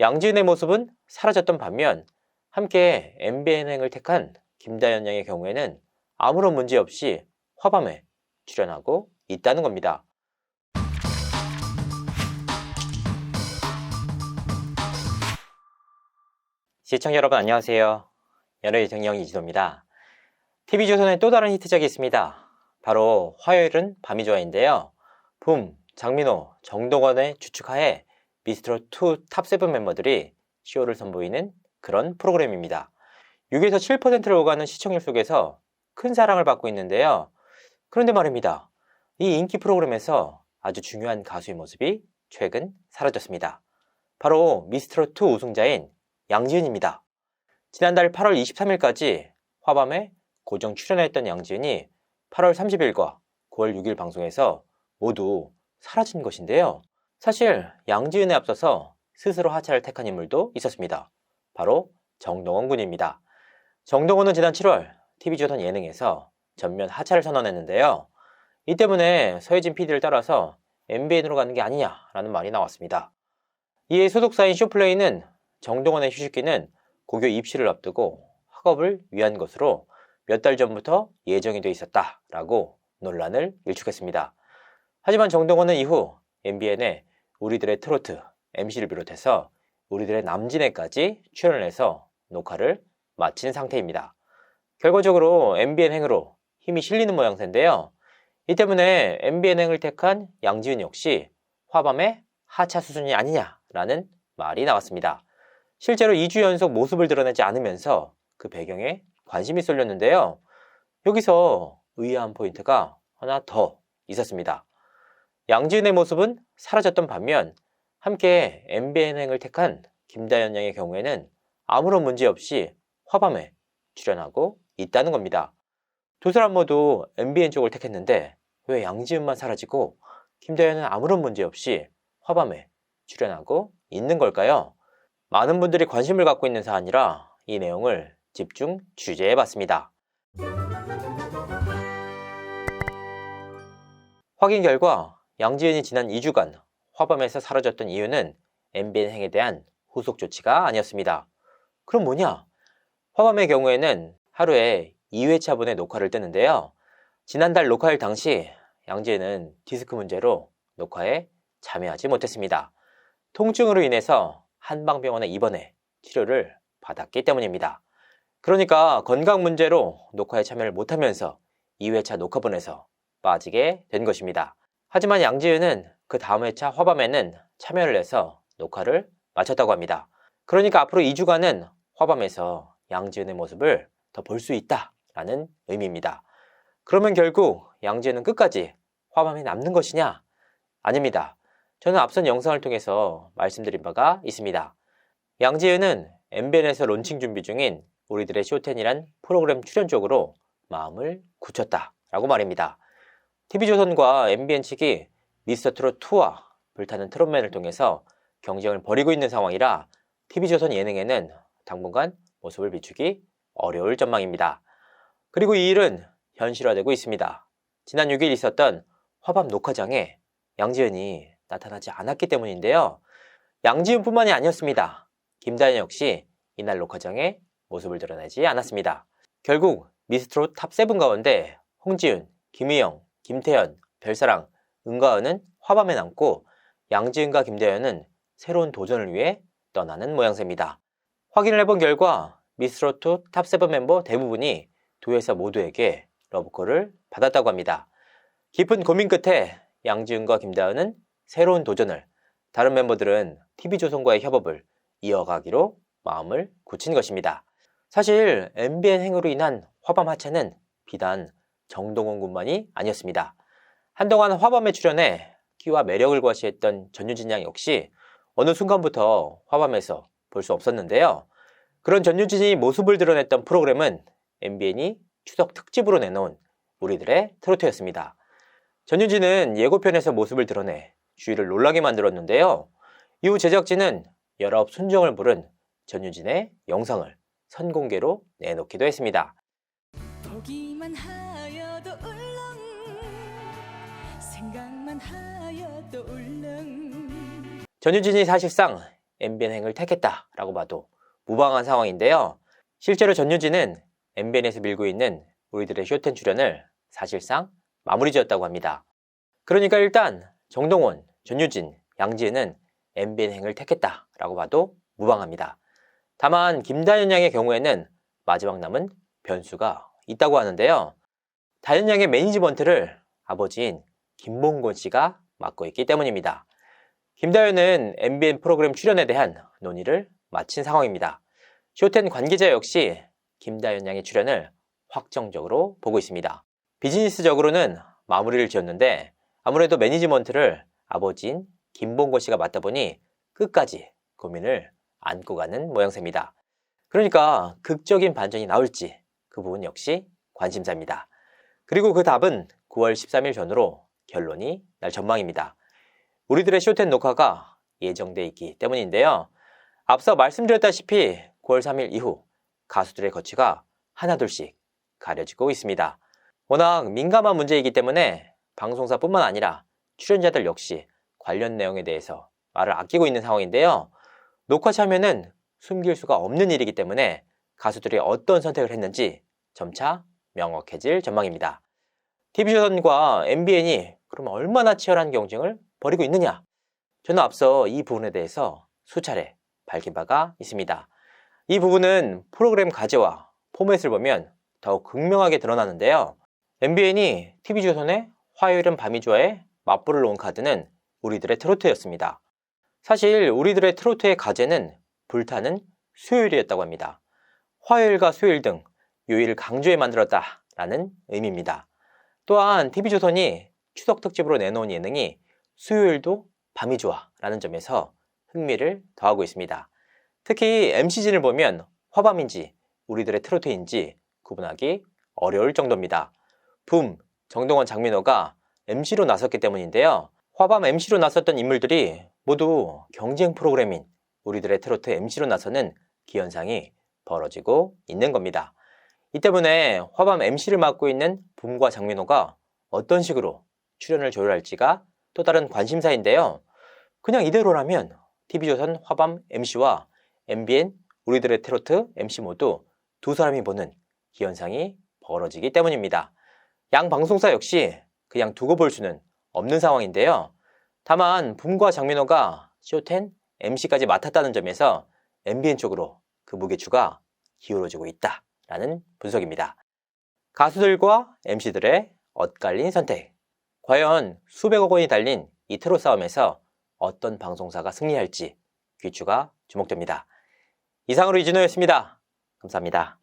양지은의 모습은 사라졌던 반면 함께 MBN행을 택한 김다연 양의 경우에는 아무런 문제 없이 화밤에 출연하고 있다는 겁니다. 시청자 여러분 안녕하세요. 연예의 정영 이진호입니다. TV조선의 또 다른 히트작이 있습니다. 바로 화요일은 밤이 좋아인데요. 붐, 장민호, 정동원의 주축하에 미스트롯2 탑7 멤버들이 쇼를 선보이는 그런 프로그램입니다. 6에서 7%를 오가는 시청률 속에서 큰 사랑을 받고 있는데요. 그런데 말입니다. 이 인기 프로그램에서 아주 중요한 가수의 모습이 최근 사라졌습니다. 바로 미스트롯2 우승자인 양지은입니다. 지난달 8월 23일까지 화밤에 고정 출연했던 양지은이 8월 30일과 9월 6일 방송에서 모두 사라진 것인데요. 사실 양지은에 앞서서 스스로 하차를 택한 인물도 있었습니다. 바로 정동원 군입니다. 정동원은 지난 7월 TV조선 예능에서 전면 하차를 선언했는데요. 이 때문에 서혜진 PD를 따라서 MBN으로 가는 게 아니냐라는 말이 나왔습니다. 이에 소속사인 쇼플레이는 정동원의 휴식기는 고교 입시를 앞두고 학업을 위한 것으로 몇 달 전부터 예정이 돼 있었다라고 논란을 일축했습니다. 하지만 정동원은 이후 MBN에 우리들의 트로트 MC를 비롯해서 우리들의 남진에까지 출연을 해서 녹화를 마친 상태입니다. 결과적으로 MBN행으로 힘이 실리는 모양새인데요. 이 때문에 MBN행을 택한 양지은 역시 화밤의 하차 수준이 아니냐라는 말이 나왔습니다. 실제로 2주 연속 모습을 드러내지 않으면서 그 배경에 관심이 쏠렸는데요. 여기서 의아한 포인트가 하나 더 있었습니다. 양지은의 모습은 사라졌던 반면 함께 MBN행을 택한 김다연 양의 경우에는 아무런 문제 없이 화밤에 출연하고 있다는 겁니다. 두 사람 모두 MBN 쪽을 택했는데 왜 양지은만 사라지고 김다연은 아무런 문제 없이 화밤에 출연하고 있는 걸까요? 많은 분들이 관심을 갖고 있는 사안이라 이 내용을 집중 취재해봤습니다. 확인 결과 양지은이 지난 2주간 화밤에서 사라졌던 이유는 MBN행에 대한 후속 조치가 아니었습니다. 그럼 뭐냐? 화밤의 경우에는 하루에 2회차분의 녹화를 뜨는데요. 지난달 녹화일 당시 양지은은 디스크 문제로 녹화에 참여하지 못했습니다. 통증으로 인해서 한방병원에 입원해 치료를 받았기 때문입니다. 그러니까 건강 문제로 녹화에 참여를 못하면서 2회차 녹화분에서 빠지게 된 것입니다. 하지만 양지은은 그 다음 회차 화밤에는 참여를 해서 녹화를 마쳤다고 합니다. 그러니까 앞으로 2주간은 화밤에서 양지은의 모습을 더 볼 수 있다라는 의미입니다. 그러면 결국 양지은은 끝까지 화밤에 남는 것이냐? 아닙니다. 저는 앞선 영상을 통해서 말씀드린 바가 있습니다. 양지은은 MBN에서 론칭 준비 중인 우리들의 쇼10이란 프로그램 출연 쪽으로 마음을 굳혔다라고 말입니다. TV조선과 MBN 측이 미스터트롯2와 불타는 트롯맨을 통해서 경쟁을 벌이고 있는 상황이라 TV조선 예능에는 당분간 모습을 비추기 어려울 전망입니다. 그리고 이 일은 현실화되고 있습니다. 지난 6일 있었던 화밤 녹화장에 양지은이 나타나지 않았기 때문인데요. 양지은뿐만이 아니었습니다. 김다연 역시 이날 녹화장에 모습을 드러내지 않았습니다. 결국 미스트롯 탑7 가운데 홍지은, 김희영, 김태현, 별사랑, 은가은은 화밤에 남고 양지은과 김다연은 새로운 도전을 위해 떠나는 모양새입니다. 확인을 해본 결과 미스트롯 탑7 멤버 대부분이 두 회사 모두에게 러브콜을 받았다고 합니다. 깊은 고민 끝에 양지은과 김다연은 새로운 도전을, 다른 멤버들은 TV조선과의 협업을 이어가기로 마음을 굳힌 것입니다. 사실 MBN 행으로 인한 화밤 하차는 비단 정동원 군만이 아니었습니다. 한동안 화밤에 출연해 끼와 매력을 과시했던 전유진 양 역시 어느 순간부터 화밤에서 볼 수 없었는데요. 그런 전유진이 모습을 드러냈던 프로그램은 MBN이 추석 특집으로 내놓은 우리들의 트로트였습니다. 전유진은 예고편에서 모습을 드러내 주위를 놀라게 만들었는데요. 이후 제작진은 열아홉 순정을 부른 전유진의 영상을 선공개로 내놓기도 했습니다. 보기만 하여도 울렁, 생각만 하여도 울렁. 전유진이 사실상 MBN행을 택했다라고 봐도 무방한 상황인데요. 실제로 전유진은 MBN에서 밀고 있는 우리들의 쇼텐 출연을 사실상 마무리 지었다고 합니다. 그러니까 일단 정동원, 전유진, 양지은은 MBN행을 택했다라고 봐도 무방합니다. 다만 김다현 양의 경우에는 마지막 남은 변수가 있다고 하는데요. 다현 양의 매니지먼트를 아버지인 김봉곤 씨가 맡고 있기 때문입니다. 김다현은 MBN 프로그램 출연에 대한 논의를 마친 상황입니다. 쇼텐 관계자 역시 김다현 양의 출연을 확정적으로 보고 있습니다. 비즈니스적으로는 마무리를 지었는데 아무래도 매니지먼트를 아버지인 김봉곤 씨가 맡다 보니 끝까지 고민을 안고 가는 모양새입니다. 그러니까 극적인 반전이 나올지 그 부분 역시 관심사입니다. 그리고 그 답은 9월 13일 전후로 결론이 날 전망입니다. 우리들의 쇼텐 녹화가 예정돼 있기 때문인데요. 앞서 말씀드렸다시피 9월 3일 이후 가수들의 거취가 하나둘씩 가려지고 있습니다. 워낙 민감한 문제이기 때문에 방송사뿐만 아니라 출연자들 역시 관련 내용에 대해서 말을 아끼고 있는 상황인데요. 녹화 참여는 숨길 수가 없는 일이기 때문에 가수들이 어떤 선택을 했는지 점차 명확해질 전망입니다. TV조선과 MBN이 그럼 얼마나 치열한 경쟁을 벌이고 있느냐? 저는 앞서 이 부분에 대해서 수차례 밝힌 바가 있습니다. 이 부분은 프로그램 가제와 포맷을 보면 더욱 극명하게 드러나는데요. MBN이 TV조선의 화요일은 밤이 좋아에 맞불을 놓은 카드는 우리들의 트로트였습니다. 사실 우리들의 트로트의 가제는 불타는 수요일이었다고 합니다. 화요일과 수요일 등 요일을 강조해 만들었다라는 의미입니다. 또한 TV조선이 추석 특집으로 내놓은 예능이 수요일도 밤이 좋아 라는 점에서 흥미를 더하고 있습니다. 특히 MC진을 보면 화밤인지 우리들의 트로트인지 구분하기 어려울 정도입니다. 붐, 정동원, 장민호가 MC로 나섰기 때문인데요. 화밤 MC로 나섰던 인물들이 모두 경쟁 프로그램인 우리들의 트로트 MC로 나서는 기현상이 벌어지고 있는 겁니다. 이 때문에 화밤 MC를 맡고 있는 붐과 장민호가 어떤 식으로 출연을 조율할지가 또 다른 관심사인데요. 그냥 이대로라면 TV조선 화밤 MC와 MBN 우리들의 트로트 MC 모두 두 사람이 보는 기현상이 벌어지기 때문입니다. 양 방송사 역시 그냥 두고 볼 수는 없는 상황인데요. 다만 붐과 장민호가 쇼텐 MC까지 맡았다는 점에서 MBN 쪽으로 그 무게추가 기울어지고 있다라는 분석입니다. 가수들과 MC들의 엇갈린 선택. 과연 수백억 원이 달린 이 트롯 싸움에서 어떤 방송사가 승리할지 귀추가 주목됩니다. 이상으로 이진호였습니다. 감사합니다.